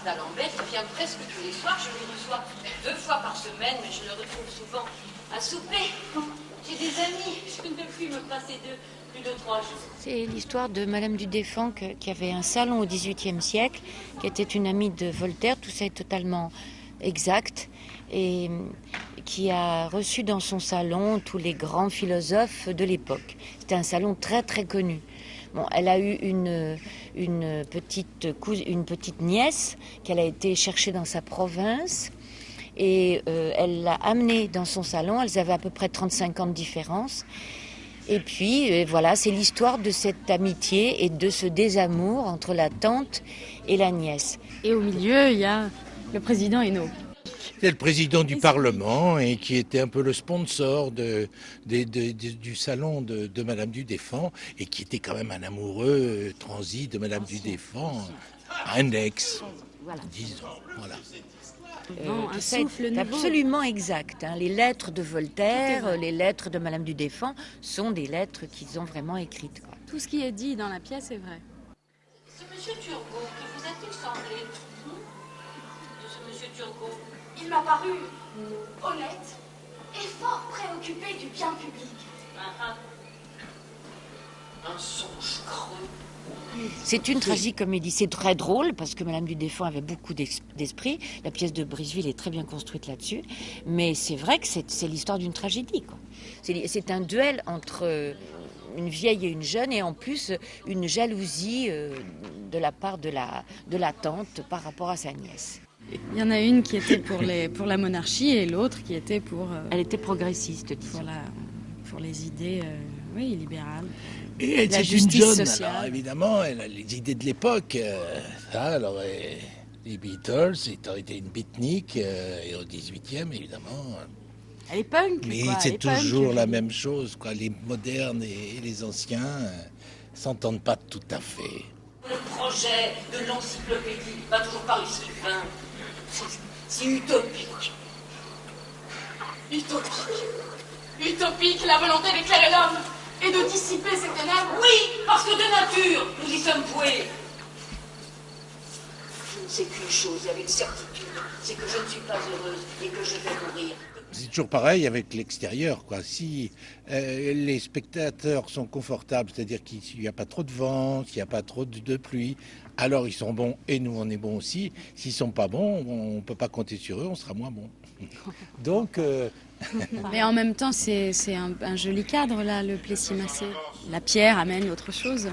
Bernard d'Alembert, qui vient presque tous les soirs. Je le reçois 2 fois par semaine, mais je le retrouve souvent à souper. J'ai des amis, je ne peux plus me passer d'eux plus de 3 jours. C'est l'histoire de Madame du Deffand qui avait un salon au XVIIIe siècle, qui était une amie de Voltaire. Tout ça est totalement exact et qui a reçu dans son salon tous les grands philosophes de l'époque. C'était un salon très très connu. Bon, elle a eu une petite nièce qu'elle a été chercher dans sa province et elle l'a amenée dans son salon. Elles avaient à peu près 35 ans de différence. Et puis voilà, c'est l'histoire de cette amitié et de ce désamour entre la tante et la nièce. Et au milieu, il y a le président Hénault. C'est le président du Parlement et qui était un peu le sponsor du salon de Madame du Deffand et qui était quand même un amoureux transi de Madame du Deffand, un ex, disons, voilà. C'est absolument exact. Hein. Les lettres de Voltaire, les lettres de Madame du Deffand sont des lettres qu'ils ont vraiment écrites. Quoi. Tout ce qui est dit dans la pièce est vrai. Ce monsieur Turgot, que vous a-t-il semblé de ce monsieur Turgot? Il m'a paru honnête et fort préoccupé du bien public. Un songe creux. C'est une tragicomédie. C'est très drôle parce que Madame du Deffand avait beaucoup d'esprit. La pièce de Briseville est très bien construite là-dessus. Mais c'est vrai que c'est l'histoire d'une tragédie. Quoi. C'est un duel entre une vieille et une jeune et en plus une jalousie de la part de la tante par rapport à sa nièce. Il y en a une qui était pour la monarchie et l'autre qui était pour... Elle était progressiste, pour les idées libérales. Et la c'est une jeune, sociale. alors évidemment, elle a les idées de l'époque. Les Beatles, ça aurait été une beatnik, et au 18e, évidemment. Elle est punk, mais quoi. c'est toujours la même chose, quoi. Les modernes et les anciens s'entendent pas tout à fait. Le projet de l'encyclopédie va toujours pas réussir. C'est utopique. Utopique, la volonté d'éclairer l'homme et de dissiper ses ténèbres. Oui, parce que de nature, nous y sommes voués. Je ne sais qu'une chose avec certitude, c'est que je ne suis pas heureuse et que je vais mourir. C'est toujours pareil avec l'extérieur, quoi. Si les spectateurs sont confortables, c'est-à-dire qu'il n'y a pas trop de vent, qu'il n'y a pas trop de pluie, alors ils sont bons et nous on est bons aussi. S'ils sont pas bons, on ne peut pas compter sur eux, on sera moins bons. Donc... Mais en même temps, c'est un joli cadre, là, le Plessis-Massé. La pierre amène autre chose.